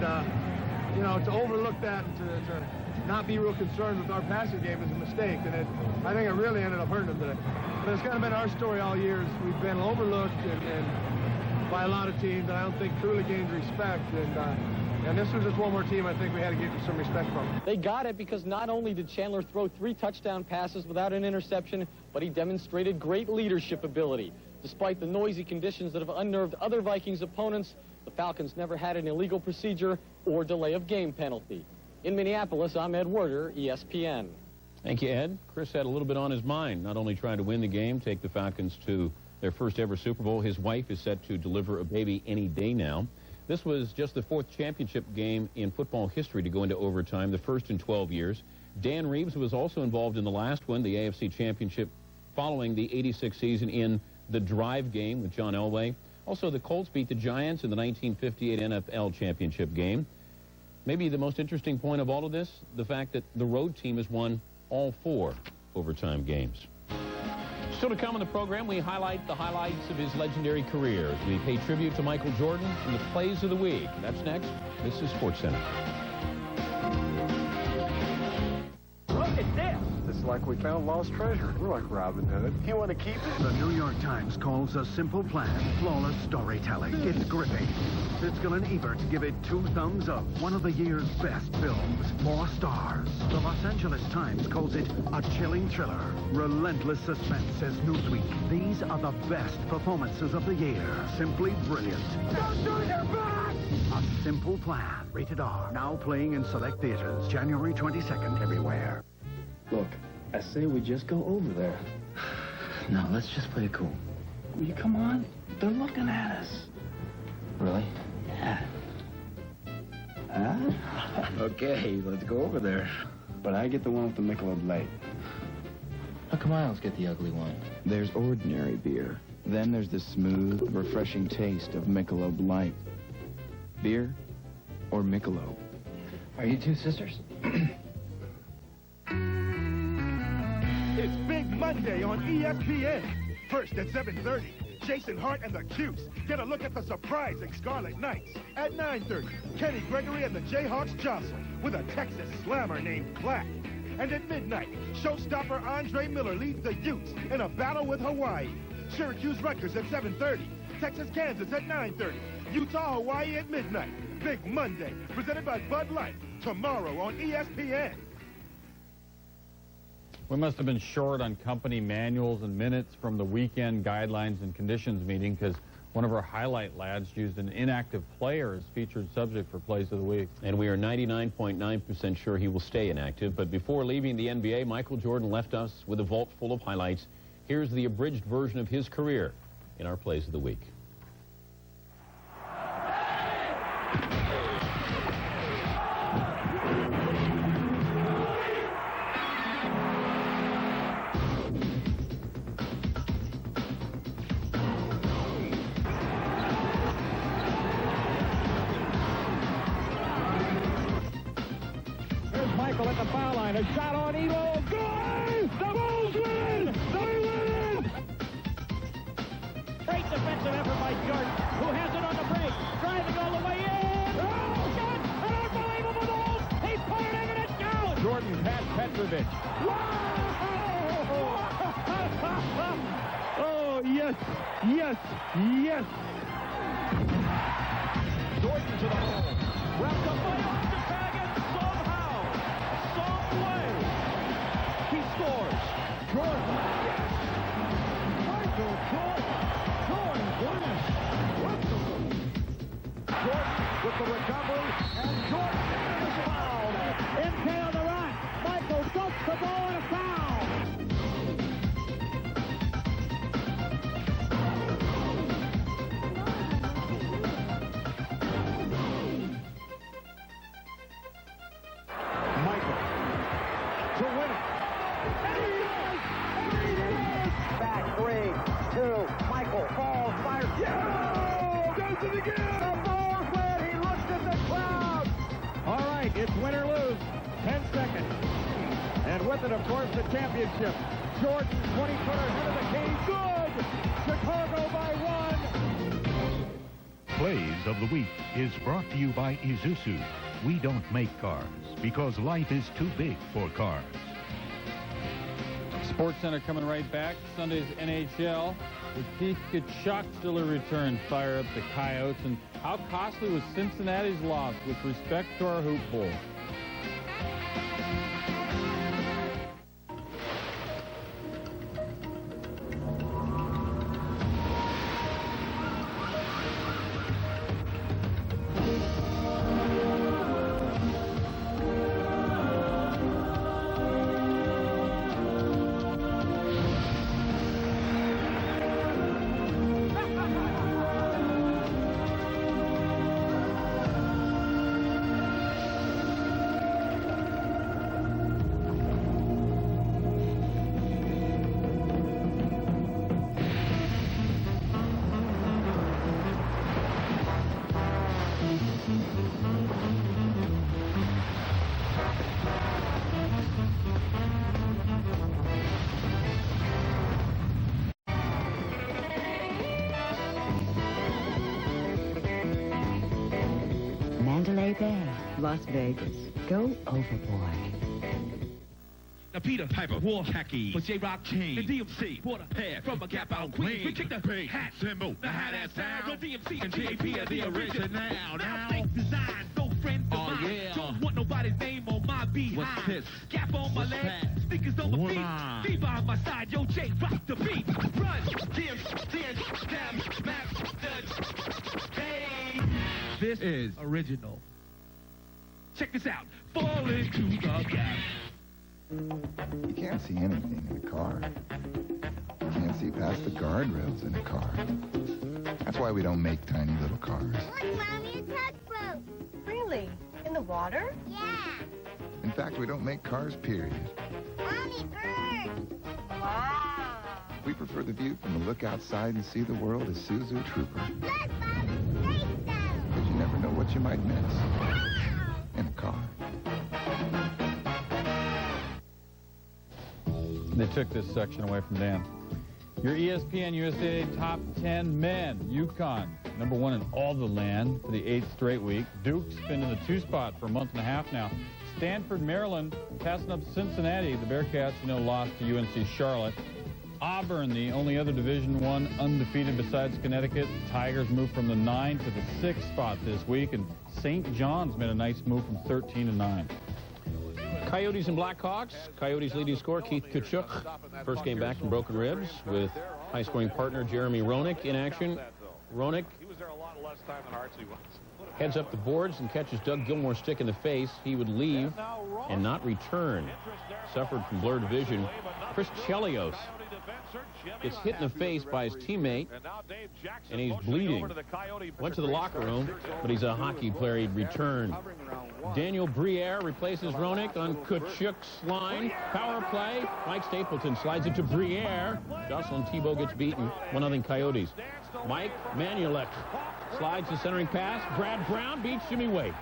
you know, to overlook that and to not be real concerned with our passing game is a mistake. And I think it really ended up hurting them today. But it's kind of been our story all year. We've been overlooked and by a lot of teams that I don't think truly gained respect. And And this was just one more team I think we had to give some respect from. They got it because not only did Chandler throw 3 touchdown passes without an interception, but he demonstrated great leadership ability. Despite the noisy conditions that have unnerved other Vikings opponents, the Falcons never had an illegal procedure or delay of game penalty. In Minneapolis, I'm Ed Werder, ESPN. Thank you, Ed. Chris had a little bit on his mind, not only trying to win the game, take the Falcons to their first ever Super Bowl. His wife is set to deliver a baby any day now. This was just the 4th championship game in football history to go into overtime, the first in 12 years. Dan Reeves was also involved in the last one, the AFC Championship, following the '86 season in the drive game with John Elway. Also, the Colts beat the Giants in the 1958 NFL Championship game. Maybe the most interesting point of all of this, the fact that the road team has won all 4 overtime games. Still to come on the program, we highlight the highlights of his legendary career. We pay tribute to Michael Jordan in the plays of the week. That's next. This is SportsCenter. Look at this. It's like we found lost treasure. We're like Robin Hood. You want to keep it? The New York Times calls a simple plan flawless storytelling. It's gripping. Fitzgerald and Ebert give it 2 thumbs up. One of the year's best films. 4 stars. The Los Angeles Times calls it a chilling thriller. Relentless suspense, says Newsweek. These are the best performances of the year. Simply brilliant. Don't do your back! A Simple Plan. Rated R. Now playing in select theaters. January 22nd everywhere. Look, I say we just go over there. No, let's just play it cool. Will you come on? They're looking at us. Really? Yeah. Huh? Okay, let's go over there. But I get the one with the Michelob Light. How come I don't get the ugly one? There's ordinary beer. Then there's the smooth, refreshing taste of Michelob Light. Beer or Michelob? Are you 2 sisters? It's Big Monday on ESPN. First at 7:30, Jason Hart and the Cutes get a look at the surprising Scarlet Knights. At 9:30, Kenny Gregory and the Jayhawks jostle with a Texas slammer named Black. And at midnight, showstopper Andre Miller leads the Utes in a battle with Hawaii. Syracuse-Rutgers at 7:30, Texas-Kansas at 9:30, Utah-Hawaii at midnight. Big Monday, presented by Bud Light, tomorrow on ESPN. We must have been short on company manuals and minutes from the weekend guidelines and conditions meeting because one of our highlight lads used an inactive player as featured subject for plays of the week. And we are 99.9% sure he will stay inactive. But before leaving the NBA, Michael Jordan left us with a vault full of highlights. Here's the abridged version of his career in our plays of the week. Michael at the foul line. A shot on Evo. Good! The Bulls win! They win! Great defensive effort by Jordan, who has it on the break. Driving all the way in. Oh, God! An unbelievable goal! He put it in and it goes! Jordan past Petrovic. Oh, yes! Yes! Yes! Jordan to the hole. Wrapped up by off the tag and somehow, some way, he scores. Jordan. Michael Jordan. Jordan. Jordan with the recovery, and Jordan is fouled. Impaled the rack. Michael dumps the ball and a foul. It's win or lose. 10 seconds. And with it, of course, the championship. Jordan, 20-footer, head of the Kings. Good! Chicago by 1. Plays of the Week is brought to you by Isuzu. We don't make cars because life is too big for cars. SportsCenter coming right back. Sunday's NHL. With Keith Kachuk still a return, fire up the Coyotes. And how costly was Cincinnati's loss with respect to our hoop bowl? Las Vegas. Go overboard. The Peter Piper wore khaki for J-Rock chain. The DMC bought a pair from a Gap out in Queens. We kicked the big hat symbol. The hat ass sound. The DMC and JP are the original. Now fake design, no friend of mine. Yeah. Don't want nobody's name on my behind. What's this? Gap on my leg, sneakers on my feet. Steve on my side, yo J-Rock the beat. Run, DMC, Map, hey. This is original. Check this out. Fall into the gap. You can't see anything in a car. You can't see past the guardrails in a car. That's why we don't make tiny little cars. Look, Mommy, a tugboat. Really? In the water? Yeah. In fact, we don't make cars, period. Mommy, birds. Wow. We prefer the view from the look outside and see the world as Suzu Trooper. Look, Mommy, space them. Because you never know what you might miss. In a car. They took this section away from Dan. Your ESPN USA Top 10 men. UConn, #1 in all the land for the 8th straight week. Duke's been in the 2 spot for a month and a half now. Stanford, Maryland, passing up Cincinnati. The Bearcats, lost to UNC Charlotte. Auburn, the only other Division I undefeated besides Connecticut. Tigers moved from the 9 to the 6th spot this week, and St. John's made a nice move from 13 to 9. Coyotes and Blackhawks. Coyotes leading scorer Keith Kachuk. First game back from broken ribs with high-scoring partner Jeremy Roenick in action. Roenick heads up the boards and catches Doug Gilmore's stick in the face. He would leave and not return. Suffered from blurred vision. Chris Chelios gets hit in the face by his teammate, and he's bleeding. Went to the locker room, but he's a hockey player. He'd return. Daniel Briere replaces Roenick on Kachuk's line. Power play. Mike Stapleton slides it to Briere. Jocelyn Thibault gets beaten. 1-0 Coyotes. Mike Manulek slides the centering pass. Brad Brown beats Jimmy Wade.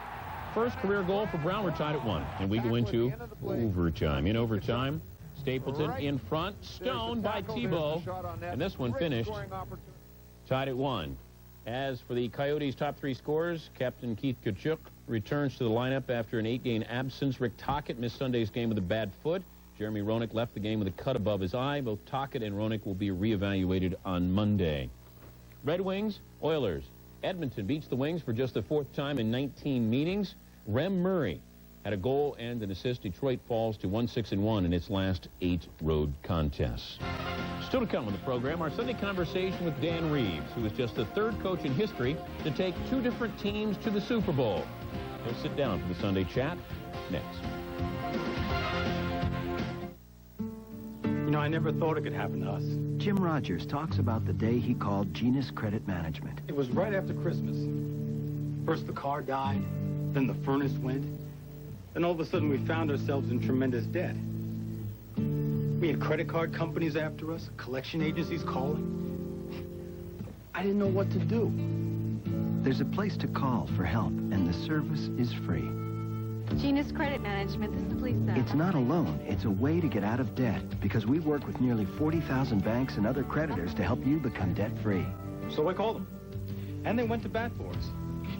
First career goal for Brown. We're tied at 1. And we go into overtime. In overtime, Stapleton in front, stoned by Thibault, and this one finished tied at 1. As for the Coyotes' top 3 scorers, Captain Keith Kachuk returns to the lineup after an 8-game absence. Rick Tocchet missed Sunday's game with a bad foot. Jeremy Roenick left the game with a cut above his eye. Both Tocchet and Roenick will be reevaluated on Monday. Red Wings, Oilers. Edmonton beats the Wings for just the 4th time in 19 meetings. Rem Murray had a goal and an assist. Detroit falls to 1-6-1 in its last 8 road contests. Still to come on the program, our Sunday conversation with Dan Reeves, who is just the 3rd coach in history to take 2 different teams to the Super Bowl. He'll sit down for the Sunday chat next. I never thought it could happen to us. Jim Rogers talks about the day he called Genus Credit Management. It was right after Christmas. First the car died, then the furnace went. Then all of a sudden we found ourselves in tremendous debt. We had credit card companies after us, collection agencies calling. I didn't know what to do. There's a place to call for help, and the service is free. Genus Credit Management, this is Lisa. It's not a loan, it's a way to get out of debt, because we work with nearly 40,000 banks and other creditors to help you become debt-free. So I called them, and they went to bat for us.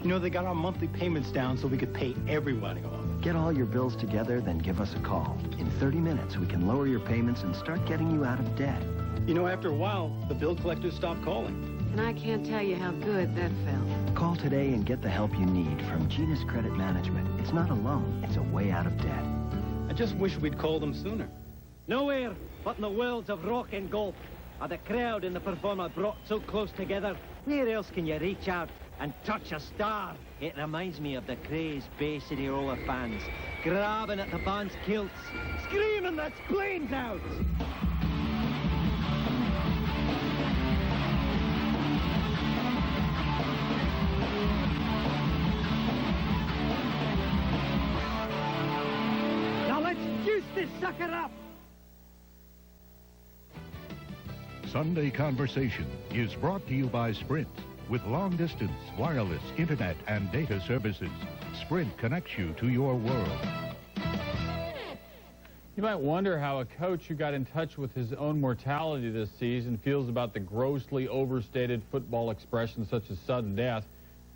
They got our monthly payments down so we could pay everybody off. Get all your bills together, then give us a call. In 30 minutes, we can lower your payments and start getting you out of debt. You know, after a while, the bill collectors stopped calling. And I can't tell you how good that felt. Call today and get the help you need from Genus Credit Management. It's not a loan, it's a way out of debt. I just wish we'd called them sooner. Nowhere but in the worlds of rock and golf are the crowd and the performer brought so close together. Where else can you reach out and touch a star? It reminds me of the crazed Bay City Roller fans, grabbing at the band's kilts, screaming their spleens out. Now let's juice this sucker up. Sunday Conversation is brought to you by Sprint. With long-distance, wireless, internet, and data services, Sprint connects you to your world. You might wonder how a coach who got in touch with his own mortality this season feels about the grossly overstated football expressions such as sudden death.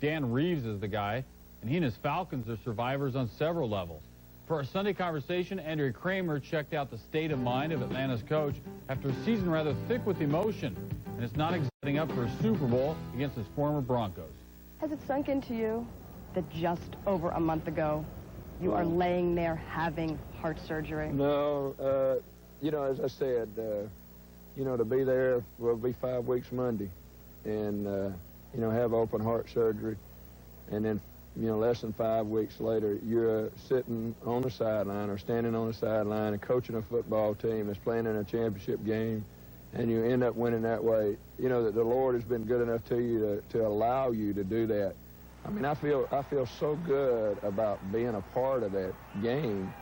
Dan Reeves is the guy, and he and his Falcons are survivors on several levels. For our Sunday Conversation, Andrea Kramer checked out the state of mind of Atlanta's coach after a season rather thick with emotion, and it's not setting up for a Super Bowl against his former Broncos. Has it sunk into you that just over a month ago, you are laying there having heart surgery? No, you know, as I said, you know, to be there, will be 5 weeks Monday, and, you know, have open heart surgery, and then, you know, less than 5 weeks later, you're sitting on the sideline or standing on the sideline and coaching a football team that's playing in a championship game, and you end up winning that way. You know that the Lord has been good enough to you to allow you to do that. I mean, I feel so good about being a part of that game,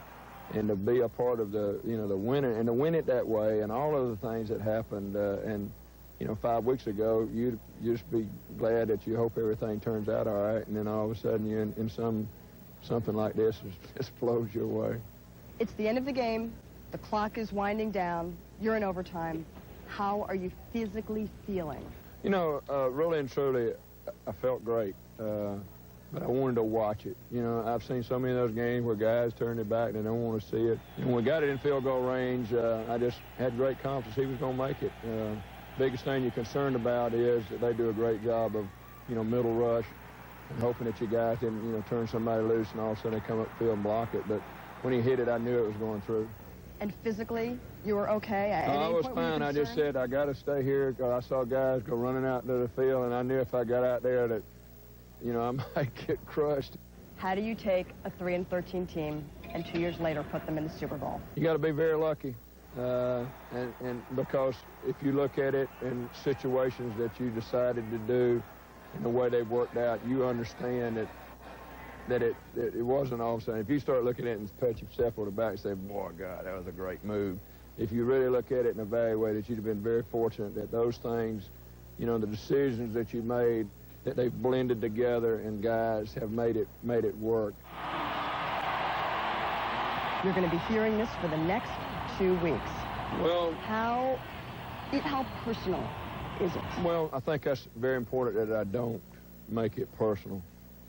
and to be a part of the, you know, the winner, and to win it that way, and all of the things that happened. And you know, 5 weeks ago, you'd just be glad that you hope everything turns out all right, and then all of a sudden you're in something like this just blows you away. It's the end of the game. The clock is winding down. You're in overtime. How are you physically feeling? You know, really and truly, I felt great, but I wanted to watch it. You know, I've seen so many of those games where guys turn their back and they don't want to see it. And when we got it in field goal range, I just had great confidence he was going to make it. Biggest thing you're concerned about is that they do a great job of, you know, middle rush and hoping that you guys didn't, you know, turn somebody loose and all of a sudden they come up the field and block it. But when he hit it, I knew it was going through. And physically, you were okay? I was fine. I just said, I got to stay here because I saw guys go running out into the field, and I knew if I got out there that, you know, I might get crushed. How do you take a 3-13 team and 2 years later put them in the Super Bowl? You got to be very lucky. And because if you look at it in situations that you decided to do and the way they've worked out, you understand that it wasn't all of a sudden. If you start looking at it and pat yourself on the back and say, boy, God, that was a great move. If you really look at it and evaluate it, you'd have been very fortunate that those things, you know, the decisions that you made, that they've blended together and guys have made it work. You're going to be hearing this for the next 2 weeks. Well, how personal is it? Well, I think that's very important that I don't make it personal.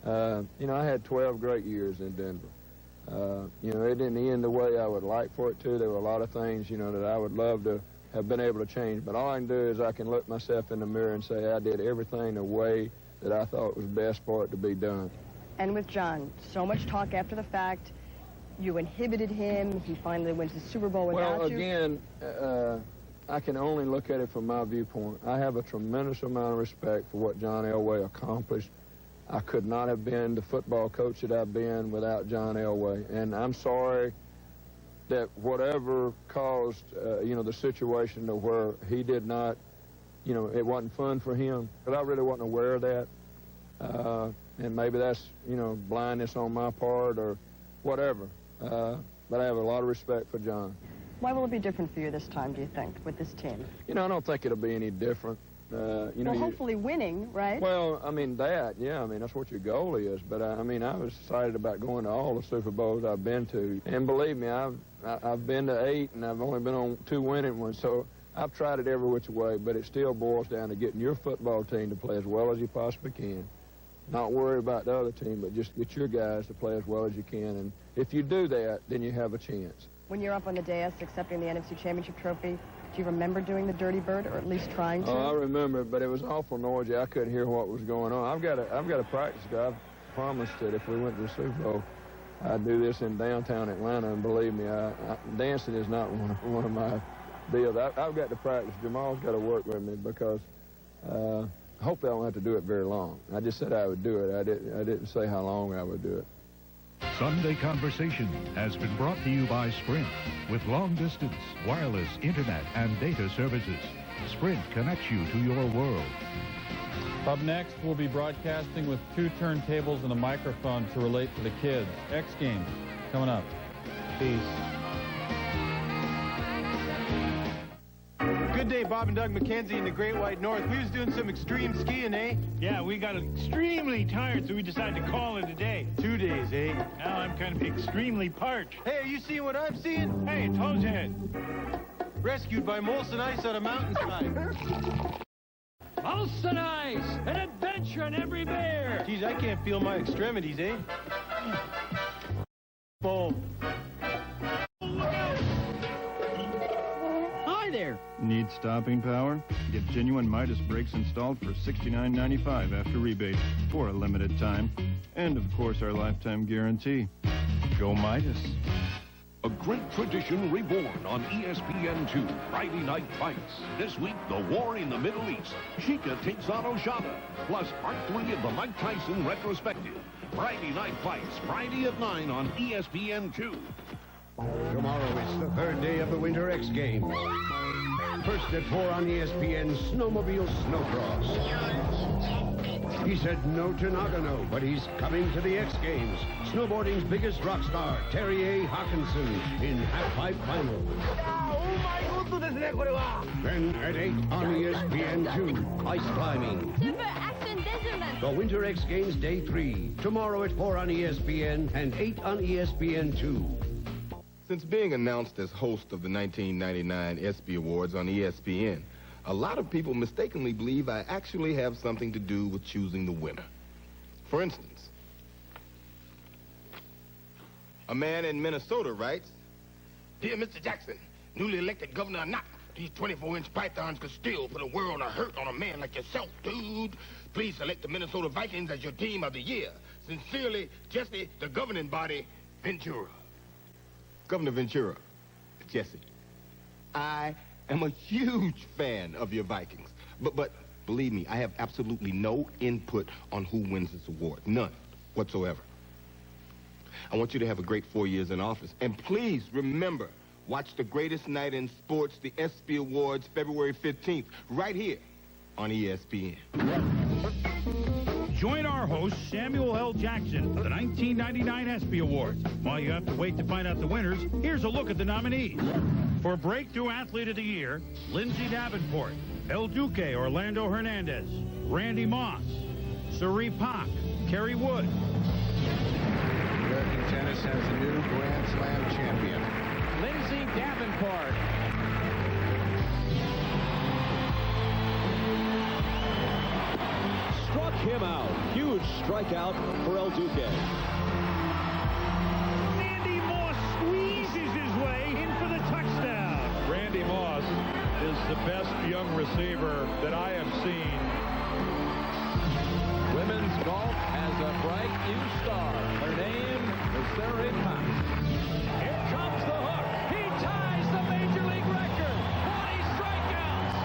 You know, I had 12 great years in Denver. You know, it didn't end the way I would like for it to. There were a lot of things, you know, that I would love to have been able to change. But all I can do is I can look myself in the mirror and say I did everything the way that I thought was best for it to be done. And with John, so much talk after the fact. You inhibited him. He finally wins the Super Bowl without you. Well, again, I can only look at it from my viewpoint. I have a tremendous amount of respect for what John Elway accomplished. I could not have been the football coach that I've been without John Elway. And I'm sorry that whatever caused, you know, the situation to where he did not, you know, it wasn't fun for him. But I really wasn't aware of that. And maybe that's, you know, blindness on my part or whatever. But I have a lot of respect for John. Why will it be different for you this time, do you think, with this team? You know, I don't think it'll be any different. You know, hopefully winning, right? Well, I mean, yeah, I mean, that's what your goal is. But, I mean, I was excited about going to all the Super Bowls I've been to. And believe me, I've been to 8, and I've only been on 2 winning ones. So I've tried it every which way, but it still boils down to getting your football team to play as well as you possibly can. Not worry about the other team, but just get your guys to play as well as you can. And if you do that, then you have a chance. When you're up on the dais accepting the NFC Championship trophy, Do you remember doing the Dirty Bird, or at least trying to? Oh, I remember, but it was awful noisy. I couldn't hear what was going on. I've got to practice. I've promised that if we went to the Super Bowl, I'd do this in downtown Atlanta, and believe me, dancing is not one of my deals. I've got to practice. Jamal's got to work with me because hopefully I don't have to do it very long. I just said I would do it. I didn't say how long I would do it. Sunday Conversation has been brought to you by Sprint. With long-distance, wireless, internet, and data services, Sprint connects you to your world. Up next, we'll be broadcasting with 2 turntables and a microphone to relate to the kids. X Games coming up. Peace. Good day, Bob and Doug McKenzie in the Great White North. We was doing some extreme skiing, eh? Yeah, we got extremely tired, so we decided to call it a day. 2 days, eh? Now I'm kind of extremely parched. Hey, are you seeing what I'm seeing? Hey, it's Hosehead. Rescued by molten ice on a mountainside. Molten ice! An adventure in every bear! Geez, I can't feel my extremities, eh? Boom. Hi there! Need stopping power? Get genuine Midas brakes installed for $69.95 after rebate for a limited time. And, of course, our lifetime guarantee. Go Midas. A great tradition reborn on ESPN-2, Friday Night Fights. This week, the war in the Middle East. Chica takes on Oshada, plus part 3 of the Mike Tyson retrospective. Friday Night Fights, Friday at 9 on ESPN-2. Tomorrow is the 3rd day of the Winter X Games. First at 4 on ESPN, Snowmobile Snowcross. He said no to Nagano, but he's coming to the X Games. Snowboarding's biggest rock star, Terry A. Hawkinson, in half-pipe final. Then at 8 on ESPN2, ice climbing. Super Action Desert. The Winter X Games Day 3. Tomorrow at 4 on ESPN and 8 on ESPN2. Since being announced as host of the 1999 ESPY Awards on ESPN, a lot of people mistakenly believe I actually have something to do with choosing the winner. For instance, a man in Minnesota writes, "Dear Mr. Jackson, newly elected governor or not, these 24-inch pythons could still put a world of hurt on a man like yourself, dude. Please select the Minnesota Vikings as your team of the year. Sincerely, Jesse, the governing body, Ventura." Governor Ventura, Jesse, I am a huge fan of your Vikings. But believe me, I have absolutely no input on who wins this award. None whatsoever. I want you to have a great 4 years in office. And please remember, watch the greatest night in sports, the ESPY Awards, February 15th, right here on ESPN. Join our host, Samuel L. Jackson, for the 1999 ESPY Awards. While you have to wait to find out the winners, here's a look at the nominees. For Breakthrough Athlete of the Year, Lindsay Davenport, El Duque Orlando Hernandez, Randy Moss, Suri Pak, Kerry Wood. American tennis has a new Grand Slam champion. Lindsay Davenport. Struck him out. Huge strikeout for El Duque. Randy Moss squeezes his way in for the touchdown. Randy Moss is the best young receiver that I have seen. Women's golf has a bright new star. Her name is Suri Pak. Here comes the hook. He ties the Major League record. 40 strikeouts.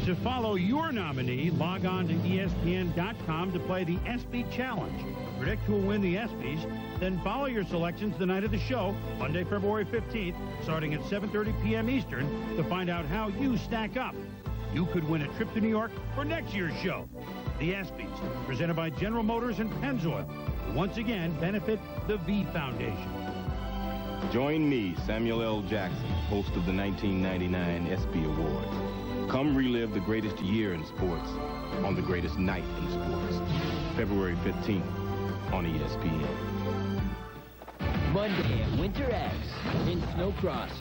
To follow your nominee, log on to ESPN.com to play the ESPY Challenge. Predict who will win the ESPYs, then follow your selections the night of the show, Monday, February 15th, starting at 7:30 p.m. Eastern, to find out how you stack up. You could win a trip to New York for next year's show. The ESPYs, presented by General Motors and Pennzoil, will once again benefit the V Foundation. Join me, Samuel L. Jackson, host of the 1999 ESPY Awards. Come relive the greatest year in sports on the greatest night in sports. February 15th on ESPN. Monday at Winter X. In Snowcross,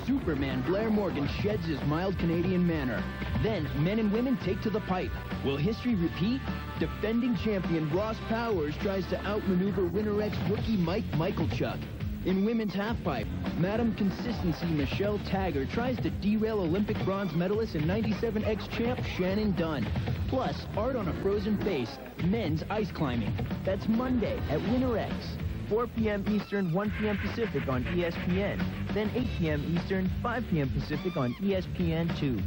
Superman Blair Morgan sheds his mild Canadian manner. Then men and women take to the pipe. Will history repeat? Defending champion Ross Powers tries to outmaneuver Winter X rookie Mike Michalchuk. In women's halfpipe, Madam Consistency Michelle Taggart tries to derail Olympic bronze medalist and 97X champ Shannon Dunn. Plus, art on a frozen face, men's ice climbing. That's Monday at Winter X. 4 p.m. Eastern, 1 p.m. Pacific on ESPN. Then 8 p.m. Eastern, 5 p.m. Pacific on ESPN-2.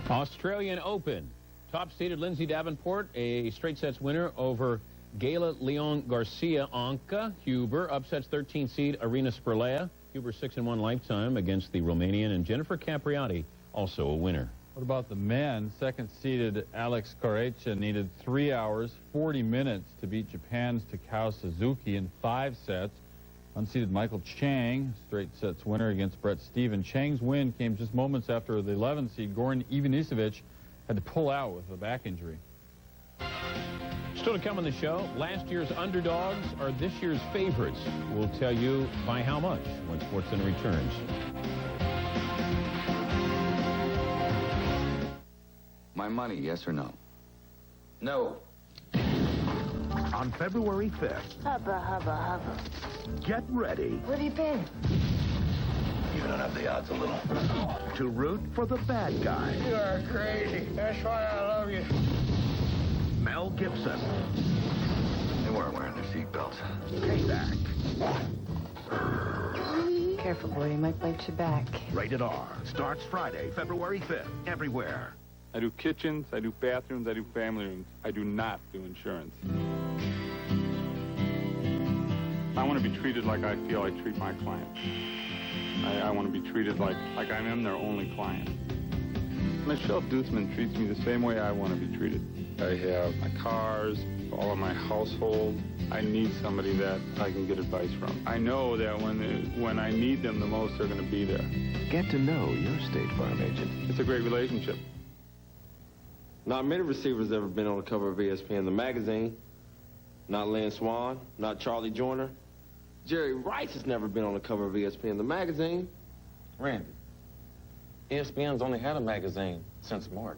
Australian Open. Top-seeded Lindsay Davenport, a straight sets winner over Gayla Leon Garcia Anca. Huber upsets 13th seed Arina Spurlea. Huber 6-1 lifetime against the Romanian, and Jennifer Capriati also a winner. What about the men? Second-seeded Alex Correia needed 3 hours, 40 minutes to beat Japan's Takao Suzuki in 5 sets. Unseeded Michael Chang, straight sets winner against Brett Stevens. Chang's win came just moments after the 11th-seed Goran Ivanisevic had to pull out with a back injury. Still to come on the show, last year's underdogs are this year's favorites. We'll tell you by how much when SportsCenter returns. My money, yes or no? No. On February 5th, Hubba, hubba, hubba. get ready Where have you been? Even up the odds a little. to root for the bad guy. You are crazy. That's why I love you. Mel Gibson. They weren't wearing their seatbelts. Payback. Careful, boy. He might bite your back. Rated R. Starts Friday, February 5th. Everywhere. I do kitchens, I do bathrooms, I do family rooms. I do not do insurance. I want to be treated like I feel I treat my clients. I want to be treated like I am their only client. Michelle Dutzman treats me the same way I want to be treated. I have my cars, all of my household. I need somebody that I can get advice from. I know that when I need them the most, they're going to be there. Get to know your State Farm agent. It's a great relationship. Not many receivers ever been on the cover of ESPN, the magazine. Not Lynn Swan, not Charlie Joyner. Jerry Rice has never been on the cover of ESPN, the magazine. Randy, ESPN's only had a magazine since March.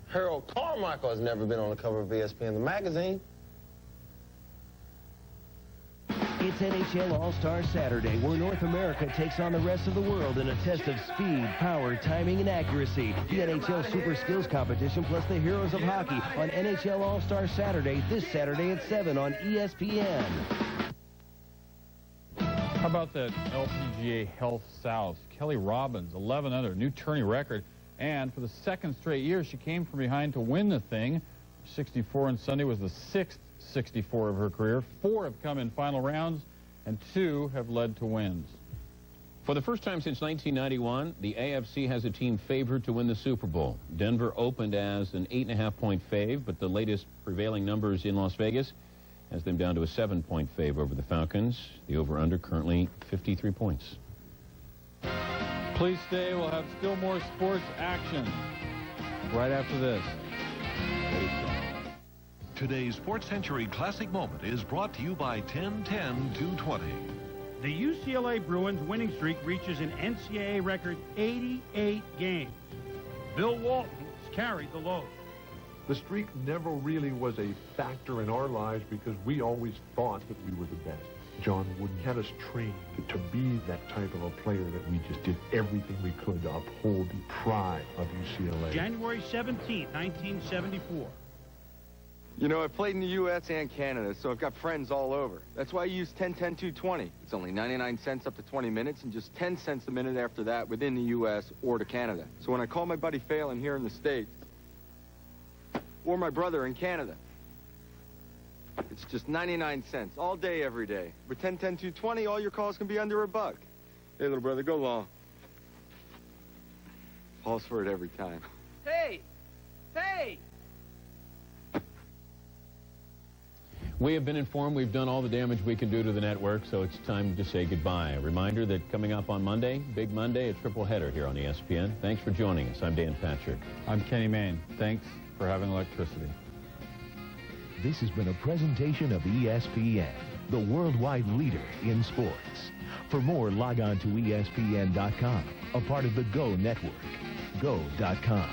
Harold Carmichael has never been on the cover of ESPN, the magazine. It's NHL All-Star Saturday, where North America takes on the rest of the world in a test of speed, power, timing, and accuracy. The NHL Super Skills Competition plus the Heroes of Hockey on NHL All-Star Saturday, this Saturday at 7 on ESPN. How about that LPGA Health South? Kelly Robbins, 11 under, new tourney record. And for the second straight year, she came from behind to win the thing. 64 on Sunday was the 6th 64 of her career. 4 have come in final rounds, and 2 have led to wins. For the first time since 1991, the AFC has a team favored to win the Super Bowl. Denver opened as an 8.5-point fave, but the latest prevailing numbers in Las Vegas has them down to a 7-point fave over the Falcons. The over-under currently 53 points. Please stay. We'll have still more sports action right after this. Today's Sports Century Classic Moment is brought to you by 10-10-220. The UCLA Bruins winning streak reaches an NCAA record 88 games. Bill Walton has carried the load. The streak never really was a factor in our lives because we always thought that we were the best. John Wooden had us trained to be that type of a player that we just did everything we could to uphold the pride of UCLA. January 17, 1974. You know, I played in the U.S. and Canada, so I've got friends all over. That's why I use 10-10-220. It's only 99 cents up to 20 minutes and just 10 cents a minute after that within the U.S. or to Canada. So when I call my buddy Phelan here in the States, or my brother in Canada, it's just 99 cents all day, every day. With 10-10-220, all your calls can be under $1. Hey, little brother, go long. Falls for it every time. Hey! Hey! We have been informed we've done all the damage we can do to the network, so it's time to say goodbye. A reminder that coming up on Monday, Big Monday, a triple header here on ESPN. Thanks for joining us. I'm Dan Patrick. I'm Kenny Mayne. Thanks for having electricity. This has been a presentation of ESPN, the worldwide leader in sports. For more, log on to ESPN.com, a part of the Go Network. Go.com.